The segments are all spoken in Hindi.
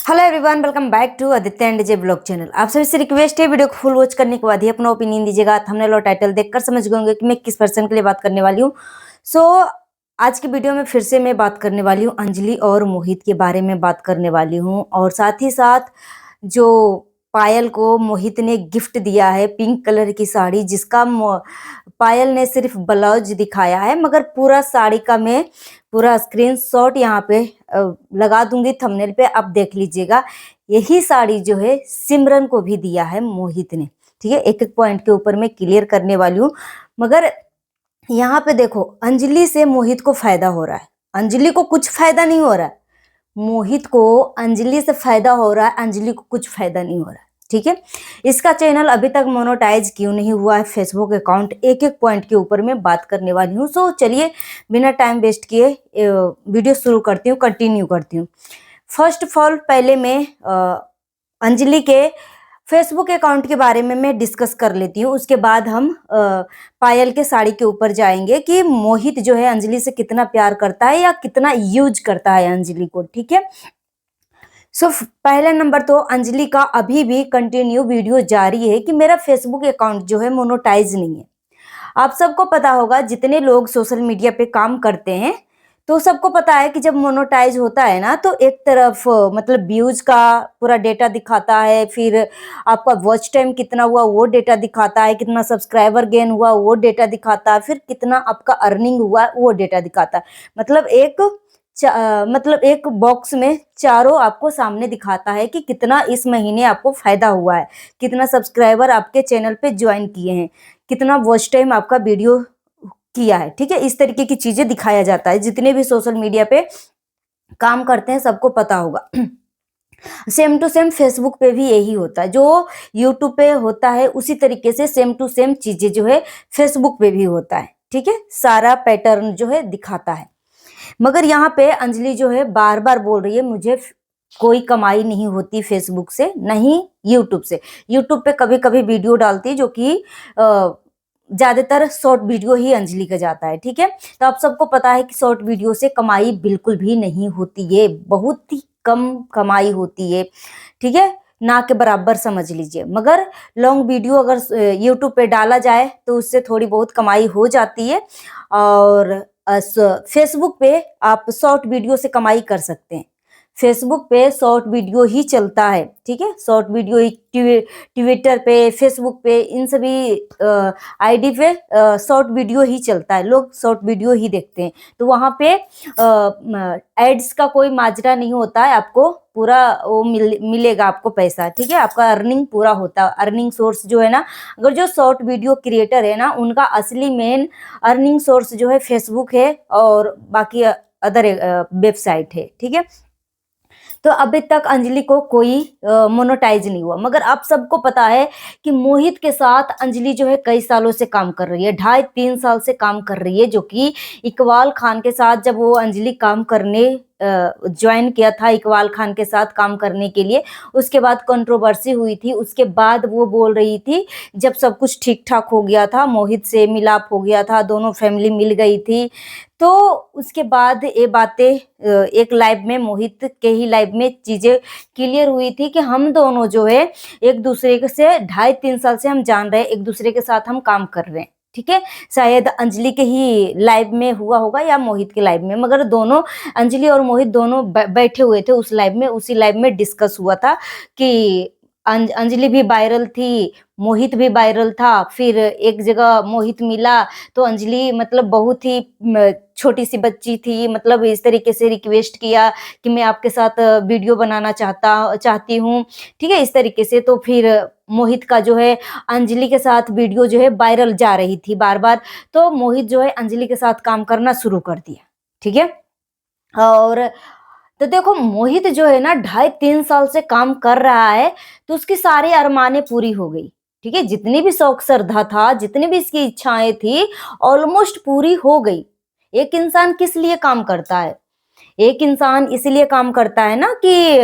Hello everyone, welcome back to Aditya and J blog channel. आप सभी से रिक्वेस्ट है, वीडियो को फुल वॉच करने के बाद ही अपना ओपिनियन दीजिएगा। थंबनेल और टाइटल देखकर समझ गए होंगे कि मैं किस पर्सन के लिए बात करने वाली हूँ। सो आज की वीडियो में फिर से मैं बात करने वाली हूँ अंजलि और मोहित के बारे में बात करने वाली हूँ। और साथ ही साथ जो पायल को मोहित ने गिफ्ट दिया है पिंक कलर की साड़ी, जिसका पायल ने सिर्फ ब्लाउज दिखाया है, मगर पूरा साड़ी का मैं पूरा स्क्रीनशॉट यहाँ पे लगा दूंगी थंबनेल पे, आप देख लीजिएगा। यही साड़ी जो है सिमरन को भी दिया है मोहित ने। ठीक है, एक एक पॉइंट के ऊपर मैं क्लियर करने वाली हूँ। मगर यहाँ पे देखो, अंजलि से मोहित को फायदा हो रहा है, अंजलि को कुछ फायदा नहीं हो रहा है। मोहित को अंजलि से फायदा हो रहा है, अंजलि को कुछ फायदा नहीं हो रहा है। ठीक है, इसका चैनल अभी तक मोनेटाइज क्यों नहीं हुआ है, फेसबुक अकाउंट, एक एक पॉइंट के ऊपर मैं बात करने वाली हूँ। सो चलिए बिना टाइम वेस्ट किए वीडियो शुरू करती हूँ, कंटिन्यू करती हूँ। फर्स्ट ऑफ ऑल पहले मैं अंजलि के फेसबुक अकाउंट के बारे में मैं डिस्कस कर लेती हूँ। उसके बाद हम पायल के साड़ी के ऊपर जाएंगे कि मोहित जो है अंजलि से कितना प्यार करता है या कितना यूज करता है अंजलि को। ठीक है, सो पहला नंबर तो अंजलि का अभी भी कंटिन्यू वीडियो जारी है कि मेरा फेसबुक अकाउंट जो है मोनेटाइज नहीं है। आप सबको पता होगा, जितने लोग सोशल मीडिया पे काम करते हैं तो सबको पता है कि जब मोनेटाइज होता है ना, तो एक तरफ मतलब व्यूज का पूरा डेटा दिखाता है, फिर आपका वॉच टाइम कितना हुआ वो डेटा दिखाता है, कितना सब्सक्राइबर गेन हुआ वो डेटा दिखाता है, फिर कितना आपका अर्निंग हुआ वो डेटा दिखाता है। मतलब एक बॉक्स में चारों आपको सामने दिखाता है कि कितना इस महीने आपको फायदा हुआ है, कितना सब्सक्राइबर आपके चैनल पे ज्वाइन किए हैं, कितना वॉच टाइम आपका वीडियो किया है। ठीक है, इस तरीके की चीजें दिखाया जाता है। जितने भी सोशल मीडिया पे काम करते हैं सबको पता होगा। सेम टू सेम फेसबुक पे भी यही होता है, जो यूट्यूब पे होता है उसी तरीके से सेम टू सेम चीजें जो है फेसबुक पे भी होता है। ठीक है, सारा पैटर्न जो है दिखाता है। मगर यहाँ पे अंजलि जो है बार बार बोल रही है मुझे कोई कमाई नहीं होती फेसबुक से, नहीं यूट्यूब से। यूट्यूब पे कभी कभी वीडियो डालती है जो कि ज्यादातर शॉर्ट वीडियो ही अंजलि का जाता है। ठीक है, तो आप सबको पता है कि शॉर्ट वीडियो से कमाई बिल्कुल भी नहीं होती है, बहुत ही कम कमाई होती है। ठीक है, ना के बराबर समझ लीजिए। मगर लॉन्ग वीडियो अगर यूट्यूब पे डाला जाए तो उससे थोड़ी बहुत कमाई हो जाती है। और फेसबुक पे आप शॉर्ट वीडियो से कमाई कर सकते हैं। फेसबुक पे शॉर्ट वीडियो ही चलता है। ठीक है, शॉर्ट वीडियो ही ट्विटर पे, फेसबुक पे, इन सभी आईडी पे शॉर्ट वीडियो ही चलता है, लोग शॉर्ट वीडियो ही देखते हैं। तो वहां पे एड्स का कोई माजरा नहीं होता है, आपको पूरा वो मिलेगा आपको पैसा। ठीक है, आपका अर्निंग पूरा होता है। अर्निंग सोर्स जो है ना, अगर जो शॉर्ट वीडियो क्रिएटर है ना, उनका असली मेन अर्निंग सोर्स जो है फेसबुक है और बाकी अदर वेबसाइट है। ठीक है, तो अभी तक अंजलि को कोई मोनेटाइज नहीं हुआ। मगर आप सबको पता है कि मोहित के साथ अंजलि जो है कई सालों से काम कर रही है, 2.5-3 साल से काम कर रही है। जो कि इकबाल खान के साथ जब वो अंजलि काम करने ज्वाइन किया था, इकबाल खान के साथ काम करने के लिए, उसके बाद कंट्रोवर्सी हुई थी। उसके बाद वो बोल रही थी जब सब कुछ ठीक ठाक हो गया था, मोहित से मिलाप हो गया था, दोनों फैमिली मिल गई थी, तो उसके बाद ये बातें एक लाइव में, मोहित के ही लाइव में चीजें क्लियर हुई थी कि हम दोनों जो है एक दूसरे से 2.5-3 साल से हम जान रहे हैं, एक दूसरे के साथ हम काम कर रहे हैं। ठीक है, शायद अंजलि के ही लाइव में हुआ होगा या मोहित के लाइव में, मगर दोनों अंजलि और मोहित दोनों बैठे हुए थे उस लाइव में। उसी लाइव में डिस्कस हुआ था कि अंजलि भी वायरल थी, मोहित भी वायरल था। फिर एक जगह मोहित मिला तो अंजलि मतलब बहुत ही छोटी सी बच्ची थी, मतलब इस तरीके से रिक्वेस्ट किया कि मैं आपके साथ वीडियो बनाना चाहती हूँ। ठीक है, इस तरीके से। तो फिर मोहित का जो है अंजलि के साथ वीडियो जो है वायरल जा रही थी बार बार, तो मोहित जो है अंजलि के साथ काम करना शुरू कर दिया। ठीक है, और तो देखो मोहित जो है ना 2.5-3 साल से काम कर रहा है, तो उसकी सारी अरमानें पूरी हो गई। ठीक है, जितनी भी शौक श्रद्धा था, जितनी भी इसकी इच्छाएं थी, ऑलमोस्ट पूरी हो गई। एक इंसान किस लिए काम करता है? एक इंसान इसलिए काम करता है ना कि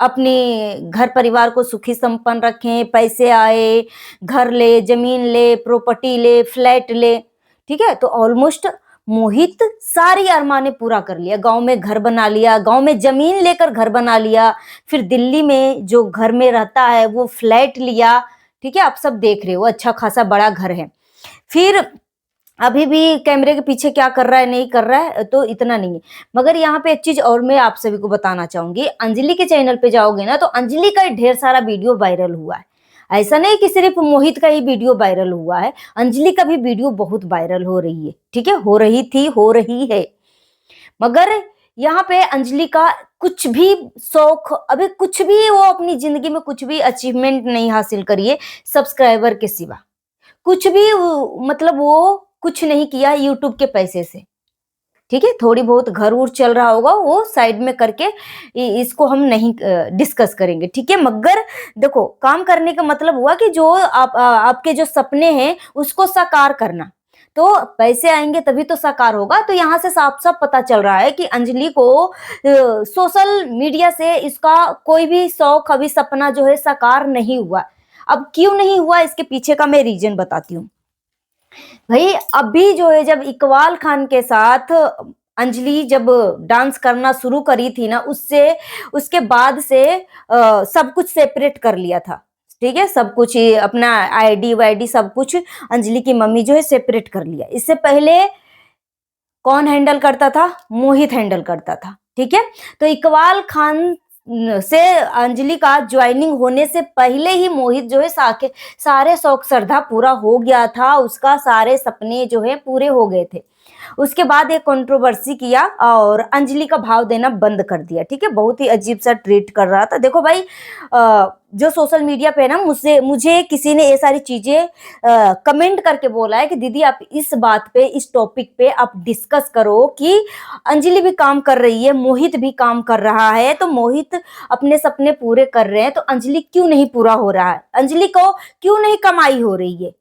अपने घर परिवार को सुखी संपन्न रखें, पैसे आए, घर ले, जमीन ले, प्रॉपर्टी ले, फ्लैट ले। ठीक है, तो ऑलमोस्ट मोहित सारी अरमाने पूरा कर लिया, गांव में घर बना लिया, गांव में जमीन लेकर घर बना लिया, फिर दिल्ली में जो घर में रहता है वो फ्लैट लिया। ठीक है, आप सब देख रहे हो, अच्छा खासा बड़ा घर है। फिर अभी भी कैमरे के पीछे क्या कर रहा है नहीं कर रहा है तो इतना नहीं है। मगर यहाँ पे एक चीज और मैं आप सभी को बताना चाहूंगी, अंजलि के चैनल पे जाओगे ना तो अंजलि का ढेर सारा वीडियो वायरल हुआ है। ऐसा नहीं कि सिर्फ मोहित का ही वीडियो वायरल हुआ है, अंजलि का भी वीडियो बहुत वायरल हो रही है। ठीक है, हो रही थी, हो रही है। मगर यहाँ पे अंजलि का कुछ भी शौक, अभी कुछ भी वो अपनी जिंदगी में कुछ भी अचीवमेंट नहीं हासिल करिए सब्सक्राइबर के सिवा, कुछ भी मतलब वो कुछ नहीं किया यूट्यूब के पैसे से। ठीक है, थोड़ी बहुत घर उर चल रहा होगा वो साइड में करके, इसको हम नहीं डिस्कस करेंगे। ठीक है, मगर देखो काम करने का मतलब हुआ कि जो आपके जो सपने हैं उसको साकार करना, तो पैसे आएंगे तभी तो साकार होगा। तो यहाँ से साफ साफ पता चल रहा है कि अंजलि को सोशल मीडिया से इसका कोई भी शौक, अभी सपना जो है साकार नहीं हुआ। अब क्यों नहीं हुआ इसके पीछे का मैं रीजन बताती हूँ। भाई अभी जो है जब इकबाल खान के साथ अंजलि जब डांस करना शुरू करी थी ना, उससे उसके बाद से सब कुछ सेपरेट कर लिया था। ठीक है, सब कुछ ये अपना आईडी वाईडी सब कुछ अंजलि की मम्मी जो है सेपरेट कर लिया। इससे पहले कौन हैंडल करता था? मोहित हैंडल करता था। ठीक है, तो इकबाल खान से अंजलि का ज्वाइनिंग होने से पहले ही मोहित जो है सारे शौक श्रद्धा पूरा हो गया था, उसका सारे सपने जो है पूरे हो गए थे। उसके बाद एक कंट्रोवर्सी किया और अंजलि का भाव देना बंद कर दिया। ठीक है, बहुत ही अजीब सा ट्रीट कर रहा था। देखो भाई, जो सोशल मीडिया पे ना मुझे किसी ने ये सारी चीजें कमेंट करके बोला है कि दीदी आप इस बात पे, इस टॉपिक पे आप डिस्कस करो कि अंजलि भी काम कर रही है, मोहित भी काम कर रहा है, तो मोहित अपने सपने पूरे कर रहे हैं तो अंजलि क्यों नहीं पूरा हो रहा है, अंजलि को क्यों नहीं कमाई हो रही है।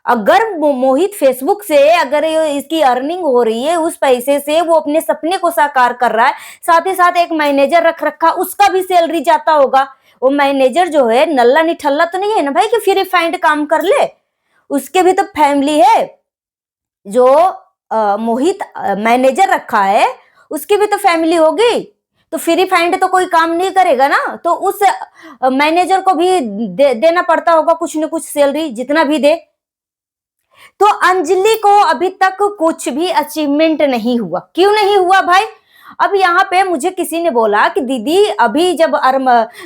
अगर मोहित फेसबुक से अगर इसकी अर्निंग हो रही है, उस पैसे से वो अपने सपने को साकार कर रहा है, साथ ही साथ एक मैनेजर रख रखा, उसका भी सैलरी जाता होगा। वो मैनेजर जो है नल्ला निठल्ला तो नहीं है ना भाई कि फ्री फाइंड काम कर ले, उसके भी तो फैमिली है। जो मोहित मैनेजर रखा है उसकी भी तो फैमिली होगी, तो फ्री फाइंड तो कोई काम नहीं करेगा ना, तो उस मैनेजर को भी देना पड़ता होगा कुछ न कुछ सैलरी, जितना भी दे। तो अंजलि को अभी तक कुछ भी अचीवमेंट नहीं हुआ। क्यों नहीं हुआ भाई? अब यहाँ पे मुझे किसी ने बोला कि दीदी अभी जब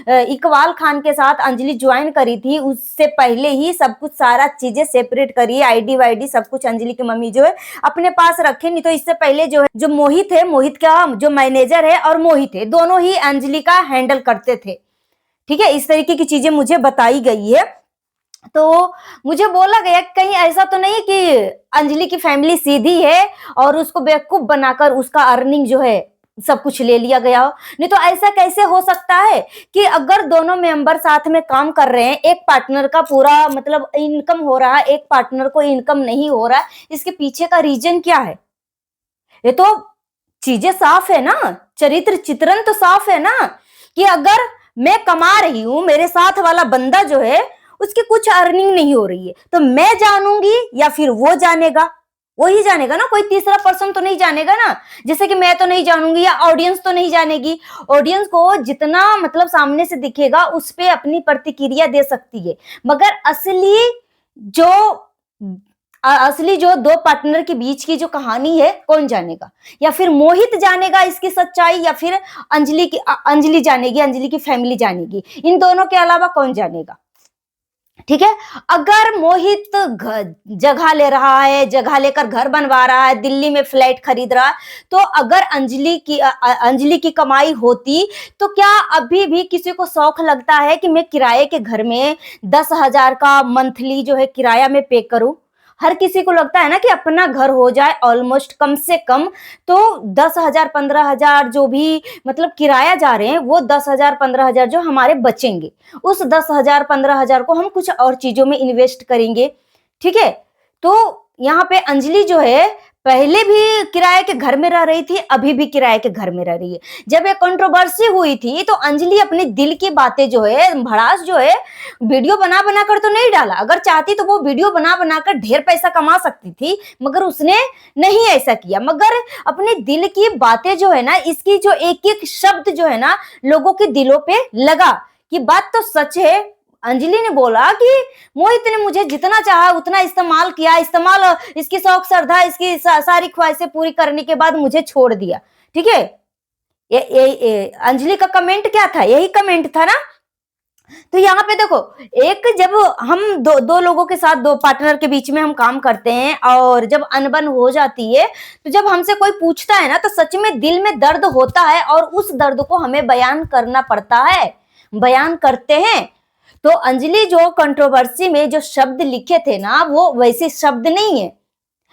इकबाल खान के साथ अंजलि ज्वाइन करी थी उससे पहले ही सब कुछ सारा चीजें सेपरेट करी, आईडी वाईडी सब कुछ अंजलि की मम्मी जो है अपने पास रखे, नहीं तो इससे पहले जो है जो मोहित है, मोहित का जो मैनेजर है और मोहित है, दोनों ही अंजलि का हैंडल करते थे। ठीक है, इस तरीके की चीजें मुझे बताई गई है। तो मुझे बोला गया कहीं ऐसा तो नहीं कि अंजलि की फैमिली सीधी है और उसको बेवकूफ बनाकर उसका अर्निंग जो है सब कुछ ले लिया गया हो। नहीं तो ऐसा कैसे हो सकता है कि अगर दोनों मेंबर साथ में काम कर रहे हैं, एक पार्टनर का पूरा मतलब इनकम हो रहा है, एक पार्टनर को इनकम नहीं हो रहा है, इसके पीछे का रीजन क्या है? ये तो चीजें साफ है ना, चरित्र चित्रण तो साफ है ना, कि अगर मैं कमा रही हूं, मेरे साथ वाला बंदा जो है उसकी कुछ अर्निंग नहीं हो रही है, तो मैं जानूंगी या फिर वो जानेगा? वो ही जानेगा ना, कोई तीसरा पर्सन तो नहीं जानेगा ना। जैसे कि मैं तो नहीं जानूंगी या ऑडियंस तो नहीं जानेगी। ऑडियंस को जितना मतलब सामने से दिखेगा उस पे अपनी प्रतिक्रिया दे सकती है, मगर जो असली जो दो पार्टनर के बीच की जो कहानी है कौन जानेगा? या फिर मोहित जानेगा इसकी सच्चाई, या फिर अंजलि जानेगी, अंजलि की फैमिली जानेगी? इन दोनों के अलावा कौन जानेगा? ठीक है, अगर मोहित जगह ले रहा है, जगह लेकर घर बनवा रहा है, दिल्ली में फ्लैट खरीद रहा है, तो अगर अंजलि की कमाई होती तो क्या अभी भी किसी को शौक लगता है कि मैं किराए के घर में 10,000 का मंथली जो है किराया में पे करूं? हर किसी को लगता है ना कि अपना घर हो जाए, ऑलमोस्ट कम से कम तो 10,000 15,000 जो भी मतलब किराया जा रहे हैं वो 10,000 15,000 जो हमारे बचेंगे, उस 10,000 15,000 को हम कुछ और चीजों में इन्वेस्ट करेंगे। ठीक है, तो यहाँ पे अंजलि जो है पहले भी किराए के घर में रह रही थी, अभी भी किराए के घर में रह रही है। जब ये कंट्रोवर्सी हुई थी तो अंजलि अपने दिल की बातें जो है, भड़ास जो है, वीडियो बना बना कर तो नहीं डाला। अगर चाहती तो वो वीडियो बना बना कर ढेर पैसा कमा सकती थी, मगर उसने नहीं ऐसा किया। मगर अपने दिल की बातें जो है ना, इसकी जो एक एक शब्द जो है ना, लोगों के दिलों पे लगा कि बात तो सच है। अंजलि ने बोला कि मोहित ने मुझे जितना चाहा उतना इस्तेमाल किया, इसकी शौक श्रद्धा, इसकी सारी ख्वाहिशें पूरी करने के बाद मुझे छोड़ दिया। ठीक है, ये अंजलि का कमेंट क्या था, यही कमेंट था ना। तो यहाँ पे देखो, एक जब हम दो लोगों के साथ, दो पार्टनर के बीच में हम काम करते हैं और जब अनबन हो जाती है, तो जब हमसे कोई पूछता है ना, तो सच में दिल में दर्द होता है और उस दर्द को हमें बयान करना पड़ता है, बयान करते हैं। तो अंजलि जो कंट्रोवर्सी में जो शब्द लिखे थे ना, वो वैसे शब्द नहीं है।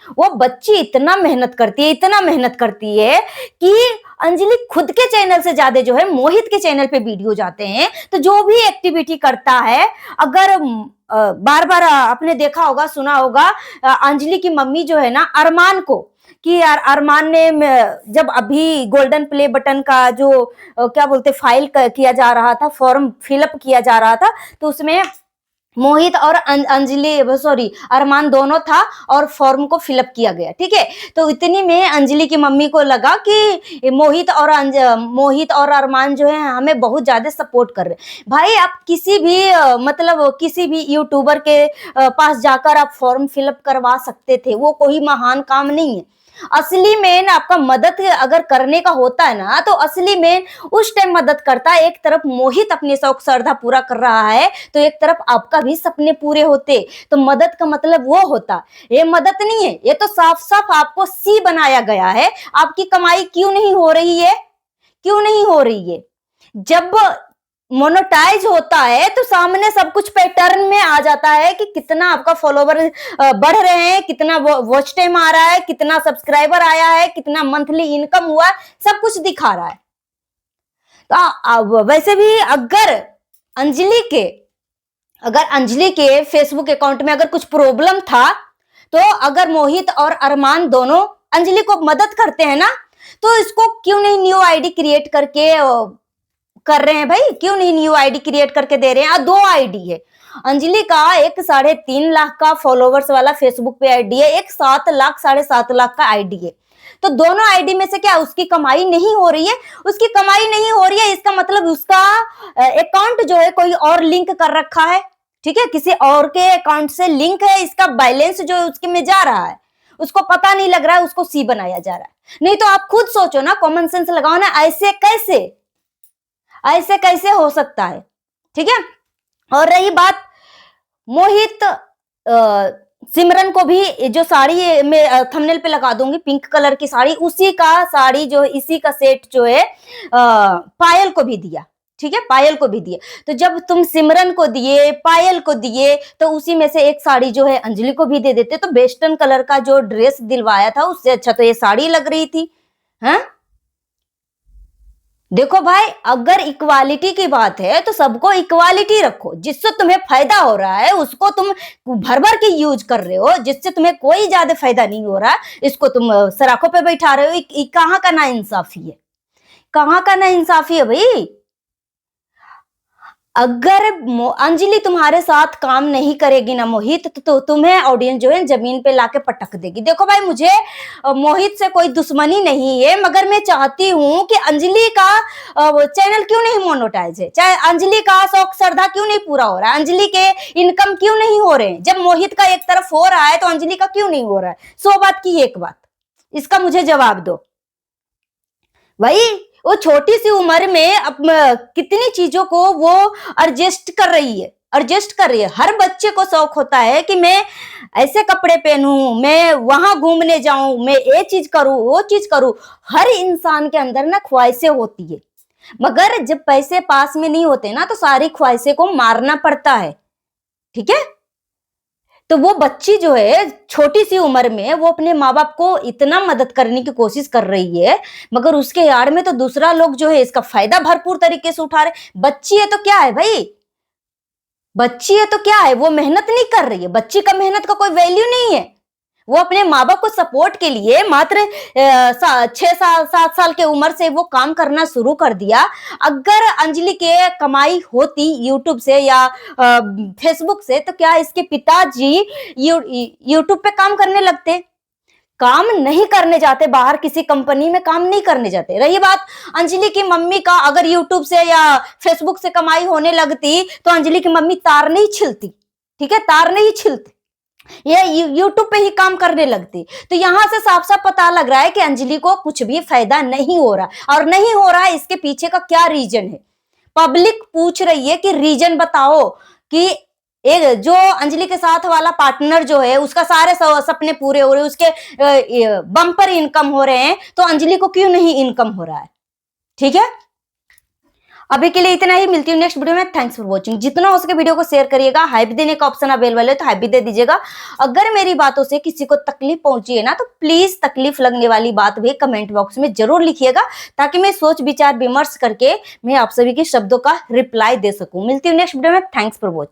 वो बच्ची इतना मेहनत करती है, इतना मेहनत करती है कि अंजलि खुद के चैनल से ज्यादा जो है मोहित के चैनल पे वीडियो जाते हैं। तो जो भी एक्टिविटी करता है, अगर बार बार आपने देखा होगा, सुना होगा, अंजलि की मम्मी जो है ना अरमान को, कि यार अरमान ने जब अभी गोल्डन प्ले बटन का जो क्या बोलते फाइल किया जा रहा था, फॉर्म फिलअप किया जा रहा था, तो उसमें मोहित और अंजलि, सॉरी, अरमान दोनों था और फॉर्म को फिलअप किया गया। ठीक है, तो इतनी में अंजलि की मम्मी को लगा कि मोहित और अरमान जो है हमें बहुत ज्यादा सपोर्ट कर रहे। भाई आप किसी भी मतलब किसी भी यूट्यूबर के पास जाकर आप फॉर्म फिलअप करवा सकते थे, वो कोई महान काम नहीं है। असली में आपका मदद अगर करने का होता है ना, तो असली में उस टाइम मदद करता है। एक तरफ मोहित अपने शौक श्रद्धा पूरा कर रहा है, तो एक तरफ आपका भी सपने पूरे होते। तो मदद का मतलब वो होता, ये मदद नहीं है, ये तो साफ साफ आपको सी बनाया गया है। आपकी कमाई क्यों नहीं हो रही है, क्यों नहीं हो रही है? जब मोनेटाइज होता है तो सामने सब कुछ पैटर्न में आ जाता है कि कितना आपका फॉलोवर बढ़ रहे हैं, कितना वॉच टाइम आ रहा है, कितना सब्सक्राइबर आया है, कितना मंथली इनकम हुआ, सब कुछ दिखा रहा है। तो वैसे भी अगर अंजलि के फेसबुक अकाउंट में अगर कुछ प्रॉब्लम था, तो अगर मोहित और अरमान दोनों अंजलि को मदद करते हैं ना, तो इसको क्यों नहीं न्यू आईडी क्रिएट करके कर रहे हैं भाई? क्यों नहीं न्यू आईडी क्रिएट करके दे रहे हैं? 2 आईडी है अंजलि का, एक 3.5 लाख का फॉलोवर्स वाला फेसबुक पे आईडी है, एक 7 लाख 7.5 लाख का आईडी है। तो दोनों आईडी में से क्या उसकी कमाई नहीं हो रही है? उसकी कमाई नहीं हो रही है, इसका मतलब उसका अकाउंट जो है कोई और लिंक कर रखा है। ठीक है, किसी और के अकाउंट से लिंक है, इसका बैलेंस जो उसके में जा रहा है, उसको पता नहीं लग रहा है, उसको सी बनाया जा रहा है। नहीं तो आप खुद सोचो ना, कॉमन सेंस लगाओ ना, ऐसे कैसे हो सकता है? ठीक है। और रही बात मोहित, सिमरन को भी जो साड़ी मैं थंबनेल पे लगा दूंगी, पिंक कलर की साड़ी, उसी का साड़ी जो इसी का सेट जो है पायल को भी दिया। ठीक है, पायल को भी दिए। तो जब तुम सिमरन को दिए, पायल को दिए, तो उसी में से एक साड़ी जो है अंजलि को भी दे देते, तो वेस्टर्न कलर का जो ड्रेस दिलवाया था उससे अच्छा तो ये साड़ी लग रही थी। हाँ, देखो भाई, अगर इक्वालिटी की बात है तो सबको इक्वालिटी रखो। जिससे तुम्हें फायदा हो रहा है उसको तुम भर भर के यूज कर रहे हो, जिससे तुम्हें कोई ज्यादा फायदा नहीं हो रहा इसको तुम सराखों पे बैठा रहे हो। कहाँ का ना इंसाफी है, कहाँ का ना इंसाफी है भाई? अगर अंजलि तुम्हारे साथ काम नहीं करेगी ना मोहित, तो तुम्हें ऑडियंस जो है जमीन पे लाके पटक देगी। देखो भाई, मुझे मोहित से कोई दुश्मनी नहीं है, मगर मैं चाहती हूँ कि अंजलि का चैनल क्यों नहीं मोनेटाइज है, चाहे अंजलि का शौक श्रद्धा क्यों नहीं पूरा हो रहा है, अंजलि के इनकम क्यों नहीं हो रहे हैं। जब मोहित का एक तरफ हो रहा है तो अंजलि का क्यों नहीं हो रहा है? 100 बात की एक बात, इसका मुझे जवाब दो भाई। वो छोटी सी उम्र में अब कितनी चीजों को वो एडजस्ट कर रही है। हर बच्चे को शौक होता है कि मैं ऐसे कपड़े पहनूं, मैं वहां घूमने जाऊं, मैं ये चीज करूं, वो चीज करूं। हर इंसान के अंदर ना ख्वाहिशें होती है, मगर जब पैसे पास में नहीं होते ना, तो सारी ख्वाहिशें को मारना पड़ता है। ठीक है, तो वो बच्ची जो है छोटी सी उम्र में वो अपने माँ बाप को इतना मदद करने की कोशिश कर रही है, मगर उसके आड़ में तो दूसरा लोग जो है इसका फायदा भरपूर तरीके से उठा रहे। बच्ची है तो क्या है भाई, बच्ची है तो क्या है, वो मेहनत नहीं कर रही है, बच्ची का मेहनत का कोई वैल्यू नहीं है। वो अपने माँ बाप को सपोर्ट के लिए मात्र 6 साल 7 साल के उम्र से वो काम करना शुरू कर दिया। अगर अंजलि के कमाई होती यूट्यूब से या फेसबुक से, तो क्या इसके पिताजी यूट्यूब पे काम करने लगते? काम नहीं करने जाते, बाहर किसी कंपनी में काम नहीं करने जाते। रही बात अंजलि की मम्मी का, अगर यूट्यूब से या फेसबुक से कमाई होने लगती तो अंजलि की मम्मी तार नहीं छिलती, ठीक है, तार नहीं छिलती, ये यूट्यूब पे ही काम करने लगती। तो यहां से साफ साफ पता लग रहा है कि अंजलि को कुछ भी फायदा नहीं हो रहा। और नहीं हो रहा है, इसके पीछे का क्या रीजन है? पब्लिक पूछ रही है कि रीजन बताओ कि एक जो अंजलि के साथ वाला पार्टनर जो है उसका सारे सपने पूरे हो रहे हैं, उसके बम्पर इनकम हो रहे हैं, तो अंजलि को क्यों नहीं इनकम हो रहा है? ठीक है, अभी के लिए इतना ही, मिलती हूँ नेक्स्ट वीडियो में। Thanks for watching. जितना हो सके वीडियो को शेयर करिएगा, हाइप देने का ऑप्शन अवेलेबल है तो हाइप भी दे दीजिएगा। अगर मेरी बातों से किसी को तकलीफ पहुंची है ना, तो प्लीज तकलीफ लगने वाली बात भी कमेंट बॉक्स में जरूर लिखिएगा, ताकि मैं सोच विचार विमर्श करके मैं आप सभी के शब्दों का रिप्लाई दे सकूं। मिलती हूँ नेक्स्ट वीडियो में। Thanks for watching.